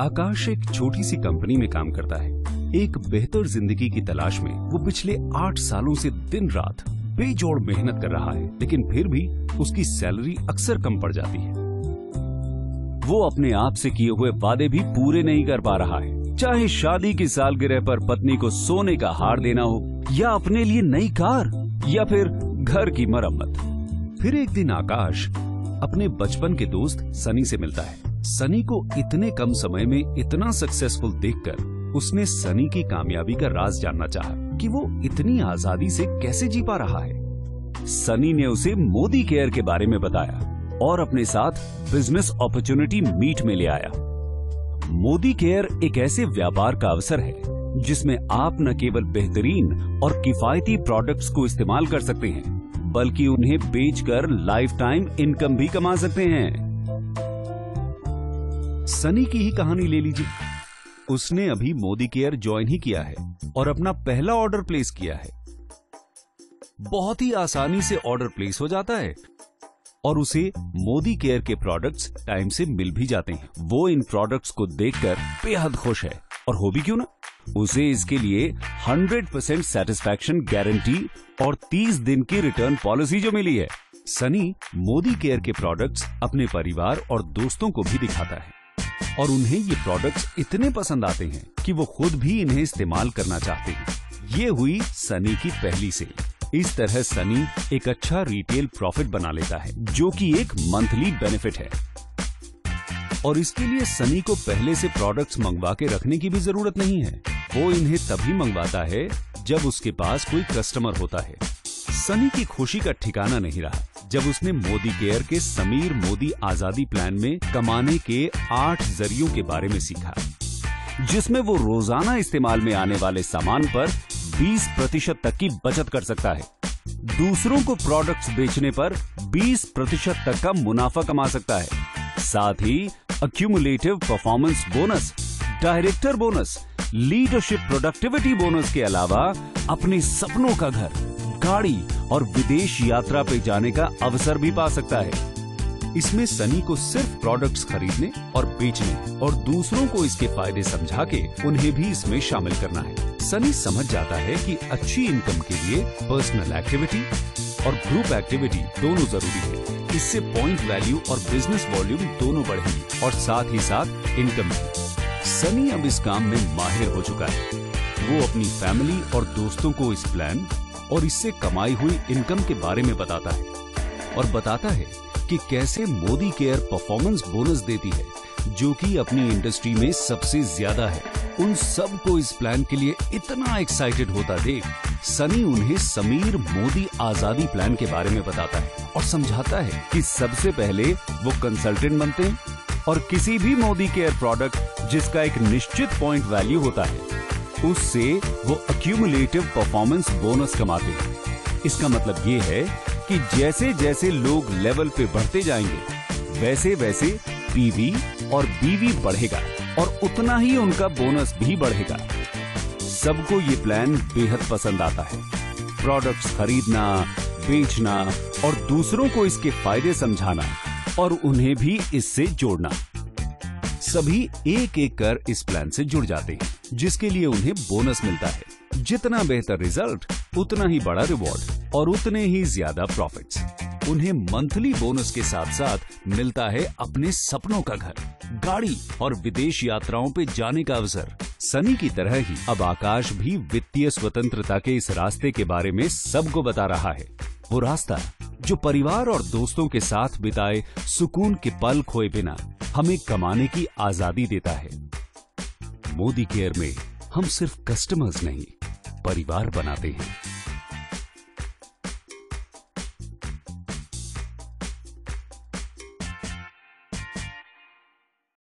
आकाश एक छोटी सी कंपनी में काम करता है। एक बेहतर जिंदगी की तलाश में वो पिछले 8 सालों से दिन रात बेजोड़ मेहनत कर रहा है, लेकिन फिर भी उसकी सैलरी अक्सर कम पड़ जाती है। वो अपने आप से किए हुए वादे भी पूरे नहीं कर पा रहा है, चाहे शादी की सालगिरह पर पत्नी को सोने का हार देना हो, या अपने लिए नई कार, या फिर घर की मरम्मत। फिर एक दिन आकाश अपने बचपन के दोस्त सनी से मिलता है। सनी को इतने कम समय में इतना सक्सेसफुल देखकर उसने सनी की कामयाबी का राज जानना चाहा कि वो इतनी आजादी से कैसे जी पा रहा है। सनी ने उसे मोदी केयर के बारे में बताया और अपने साथ बिजनेस अपॉर्चुनिटी मीट में ले आया। मोदी केयर एक ऐसे व्यापार का अवसर है जिसमें आप न केवल बेहतरीन और किफायती प्रोडक्ट्स को इस्तेमाल कर सकते हैं, बल्कि उन्हें बेचकर लाइफ टाइम इनकम भी कमा सकते हैं। सनी की ही कहानी ले लीजिए। उसने अभी मोदी केयर ज्वाइन ही किया है और अपना पहला ऑर्डर प्लेस किया है। बहुत ही आसानी से ऑर्डर प्लेस हो जाता है और उसे मोदी केयर के प्रोडक्ट्स टाइम से मिल भी जाते हैं। वो इन प्रोडक्ट्स को देखकर बेहद खुश है, और हो भी क्यों ना। उसे इसके लिए 100% सेटिस्फैक्शन गारंटी और 30 दिन की रिटर्न पॉलिसी जो मिली है। सनी मोदी केयर के प्रोडक्ट्स अपने परिवार और दोस्तों को भी दिखाता है और उन्हें ये प्रोडक्ट्स इतने पसंद आते हैं कि वो खुद भी इन्हें इस्तेमाल करना चाहते हैं। ये हुई सनी की पहली सेल। इस तरह सनी एक अच्छा रिटेल प्रॉफिट बना लेता है, जो कि एक मंथली बेनिफिट है। और इसके लिए सनी को पहले से प्रोडक्ट्स मंगवा के रखने की भी जरूरत नहीं है। वो इन्हें तभी मंगवाता है जब उसके पास कोई कस्टमर होता है। सनी की खुशी का ठिकाना नहीं रहा जब उसने मोदी केयर के समीर मोदी आजादी प्लान में कमाने के 8 जरियों के बारे में सीखा, जिसमें वो रोजाना इस्तेमाल में आने वाले सामान पर 20% तक की बचत कर सकता है। दूसरों को प्रोडक्ट्स बेचने पर 20% तक का मुनाफा कमा सकता है। साथ ही accumulative performance bonus, director bonus, leadership productivity bonus के अलावा अपने सपनों का घर, गाड़ी और विदेश यात्रा पे जाने का अवसर भी पा सकता है। इसमें सनी को सिर्फ प्रोडक्ट्स खरीदने और बेचने और दूसरों को इसके फायदे समझा के उन्हें भी इसमें शामिल करना है। सनी समझ जाता है कि अच्छी इनकम के लिए पर्सनल एक्टिविटी और ग्रुप एक्टिविटी दोनों जरूरी है। इससे पॉइंट वैल्यू और बिजनेस वॉल्यूम दोनों बढ़ेंगी और साथ ही साथ इनकम भी। सनी अब इस काम में माहिर हो चुका है। वो अपनी फैमिली और दोस्तों को इस प्लान और इससे कमाई हुई इनकम के बारे में बताता है और बताता है कि कैसे मोदी केयर परफॉर्मेंस बोनस देती है, जो कि अपनी इंडस्ट्री में सबसे ज्यादा है। उन सब को इस प्लान के लिए इतना एक्साइटेड होता देख सनी उन्हें समीर मोदी आजादी प्लान के बारे में बताता है और समझाता है कि सबसे पहले वो कंसल्टेंट बनते हैं और किसी भी मोदी केयर प्रोडक्ट जिसका एक निश्चित पॉइंट वैल्यू होता है, उससे वो अक्यूमुलेटिव परफॉर्मेंस बोनस कमाते हैं। इसका मतलब ये है कि जैसे जैसे लोग लेवल पे बढ़ते जाएंगे, वैसे वैसे पीवी और बीवी बढ़ेगा और उतना ही उनका बोनस भी बढ़ेगा। सबको ये प्लान बेहद पसंद आता है। प्रोडक्ट्स खरीदना, बेचना और दूसरों को इसके फायदे समझाना और उन्हें भी इससे जोड़ना। सभी एक एक कर इस प्लान से जुड़ जाते हैं, जिसके लिए उन्हें बोनस मिलता है। जितना बेहतर रिजल्ट, उतना ही बड़ा रिवॉर्ड और उतने ही ज्यादा प्रॉफिट्स। उन्हें मंथली बोनस के साथ साथ मिलता है अपने सपनों का घर, गाड़ी और विदेश यात्राओं पे जाने का अवसर। सनी की तरह ही अब आकाश भी वित्तीय स्वतंत्रता के इस रास्ते के बारे में सबको बता रहा है। वो रास्ता जो परिवार और दोस्तों के साथ बिताए सुकून के पल खोए बिना हमें कमाने की आजादी देता है। मोदी केयर में हम सिर्फ कस्टमर्स नहीं, परिवार बनाते हैं।